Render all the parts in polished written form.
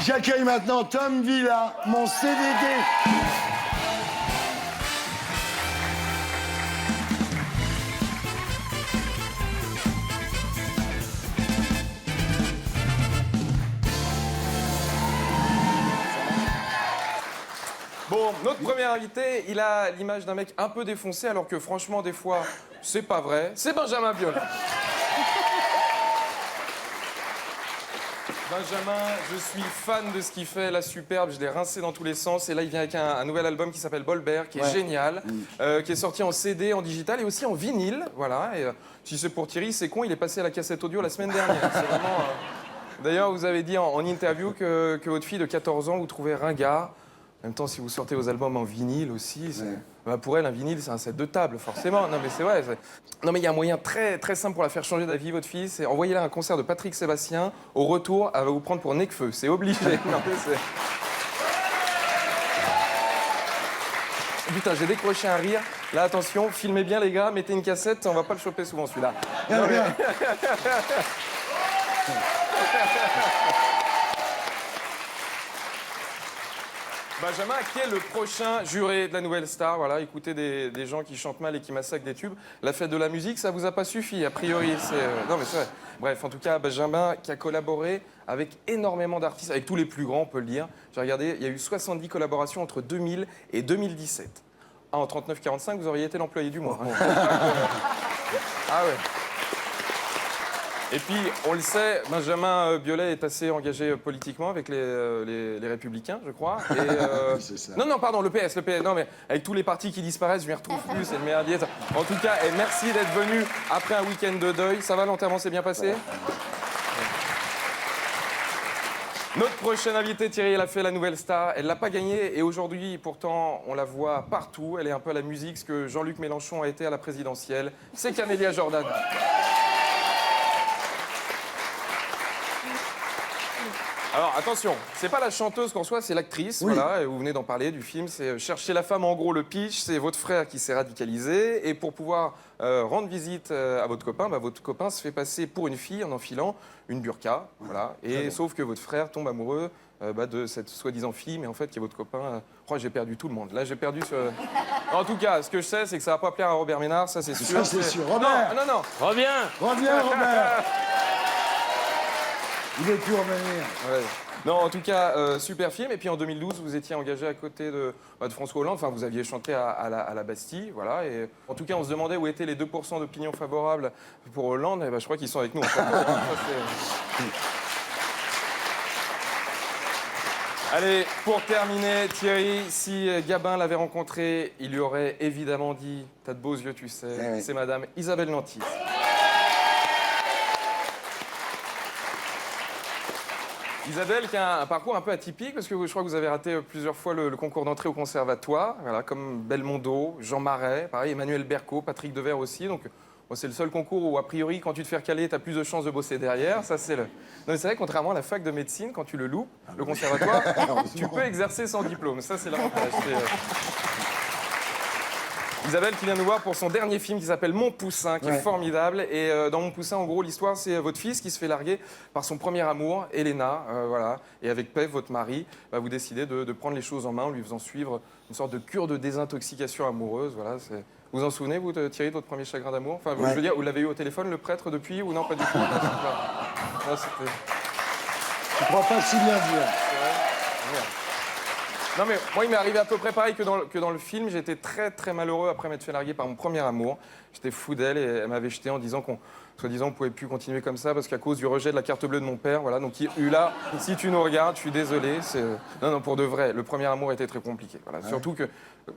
J'accueille maintenant Tom Villa, mon CDD. Bon, notre premier invité, il a l'image d'un mec un peu défoncé, alors que franchement, des fois, c'est pas vrai. C'est Benjamin Biolay. Benjamin, je suis fan de ce qu'il fait, la superbe, je l'ai rincé dans tous les sens. Et là, il vient avec un nouvel album qui s'appelle Bolbert, qui est génial, qui est sorti en CD, en digital et aussi en vinyle. Voilà. Et si c'est pour Thierry, c'est con, il est passé à la cassette audio la semaine dernière. C'est vraiment. D'ailleurs, vous avez dit en interview que votre fille de 14 ans vous trouvait ringard. En même temps, si vous sortez vos albums en vinyle aussi, bah pour elle, un vinyle, c'est un set de table, forcément. Non, mais c'est vrai. Non, mais il y a un moyen très, très simple pour la faire changer d'avis, votre fille, c'est envoyer-la à un concert de Patrick Sébastien. Au retour, elle va vous prendre pour Necfeu. C'est obligé. Non, putain, j'ai décroché un rire. Là, attention, filmez bien, les gars, mettez une cassette, on va pas le choper souvent, celui-là. Non, mais... Benjamin, qui est le prochain juré de la Nouvelle Star? Voilà, écoutez des gens qui chantent mal et qui massacrent des tubes. La fête de la musique, ça vous a pas suffi, a priori. Non, mais c'est vrai. Bref, en tout cas, Benjamin qui a collaboré avec énormément d'artistes, avec tous les plus grands, on peut le dire. J'ai regardé, il y a eu 70 collaborations entre 2000 et 2017. Ah, en 39-45, vous auriez été l'employé du mois. Hein. Ah ouais. Et puis, on le sait, Benjamin Biolay est assez engagé politiquement avec les Républicains, je crois. Et, C'est ça. Non, pardon, le PS. Non, mais avec tous les partis qui disparaissent, je m'y retrouve plus, c'est le merdier. En tout cas, merci d'être venu après un week-end de deuil. Ça va, l'enterrement s'est bien passé? Notre prochaine invitée, Thierry, elle a fait la Nouvelle Star. Elle l'a pas gagnée et aujourd'hui, pourtant, on la voit partout. Elle est un peu à la musique, ce que Jean-Luc Mélenchon a été à la présidentielle. C'est Camélia Jordan. Alors attention, c'est pas la chanteuse qu'en soi, c'est l'actrice, voilà, et vous venez d'en parler du film, c'est Chercher la femme, en gros le pitch, c'est votre frère qui s'est radicalisé, et pour pouvoir rendre visite à votre copain se fait passer pour une fille en enfilant une burqa, voilà, et sauf que votre frère tombe amoureux de cette soi-disant fille, mais en fait qui est votre copain. J'ai perdu tout le monde, là j'ai perdu ce... En tout cas, ce que je sais, c'est que ça va pas plaire à Robert Ménard, ça c'est sûr. Ça, c'est sûr. Robert! Non. Reviens. Reviens, Robert! Il veut plus revenir. Ouais. Non, en tout cas, super film. Et puis en 2012, vous étiez engagé à côté de François Hollande. Enfin, vous aviez chanté à la Bastille, voilà. Et en tout cas, on se demandait où étaient les 2% d'opinion favorable pour Hollande. Et je crois qu'ils sont avec nous. En fait. Allez, pour terminer, Thierry, si Gabin l'avait rencontré, il lui aurait évidemment dit « T'as de beaux yeux, tu sais. » C'est Madame Isabelle Nanty. Isabelle qui a un parcours un peu atypique, parce que je crois que vous avez raté plusieurs fois le concours d'entrée au conservatoire, voilà, comme Belmondo, Jean Marais, pareil, Emmanuel Berco, Patrick Devers aussi. Donc, c'est le seul concours où, a priori, quand tu te fais recaler, tu as plus de chances de bosser derrière. Ça, c'est le... Non, mais c'est vrai, contrairement à la fac de médecine, quand tu le loupes, le conservatoire, tu peux exercer sans diplôme. Ça, c'est l'avantage. Isabelle qui vient nous voir pour son dernier film qui s'appelle Mon Poussin, qui est formidable. Et dans Mon Poussin, en gros, l'histoire, c'est votre fils qui se fait larguer par son premier amour, Elena. Voilà. Et avec Pef, votre mari, vous décidez de prendre les choses en main en lui faisant suivre une sorte de cure de désintoxication amoureuse. Voilà, vous en souvenez, vous, Thierry, de votre premier chagrin d'amour? Enfin, je veux dire, vous l'avez eu au téléphone, le prêtre, depuis, ou non, pas du tout? Non, c'était... Je crois pas si bien dire. Non mais moi il m'est arrivé à peu près pareil que dans le film. J'étais très très malheureux après m'être fait larguer par mon premier amour. J'étais fou d'elle et elle m'avait jeté en disant qu'on soi-disant on pouvait plus continuer comme ça parce qu'à cause du rejet de la carte bleue de mon père. Voilà, donc là, si tu nous regardes, je suis désolé. Non, pour de vrai, le premier amour était très compliqué. Voilà. Surtout que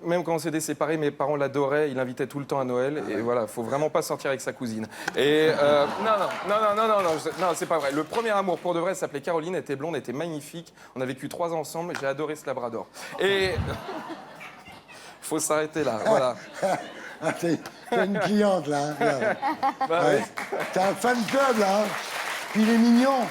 même quand on s'était séparés, mes parents l'adoraient, ils l'invitaient tout le temps à Noël. Et voilà, faut vraiment pas sortir avec sa cousine. Et non, c'est pas vrai. Le premier amour, pour de vrai, s'appelait Caroline, elle était blonde, elle était magnifique. On a vécu 3 ans ensemble, j'ai adoré ce labrador. Et faut s'arrêter là, voilà. T'as une cliente, là. Hein, T'as un fan club, là. Hein. Puis il est mignon.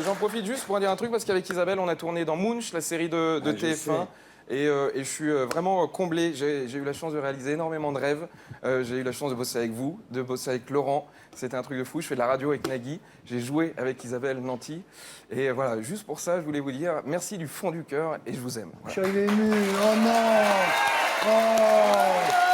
J'en profite juste pour dire un truc, parce qu'avec Isabelle, on a tourné dans Munch, la série de TF1. Et je suis vraiment comblé. J'ai eu la chance de réaliser énormément de rêves. J'ai eu la chance de bosser avec vous, de bosser avec Laurent. C'était un truc de fou. Je fais de la radio avec Nagui. J'ai joué avec Isabelle Nanty. Et voilà, juste pour ça, je voulais vous dire merci du fond du cœur et je vous aime. Voilà. Je suis ému. Oh non. Oh.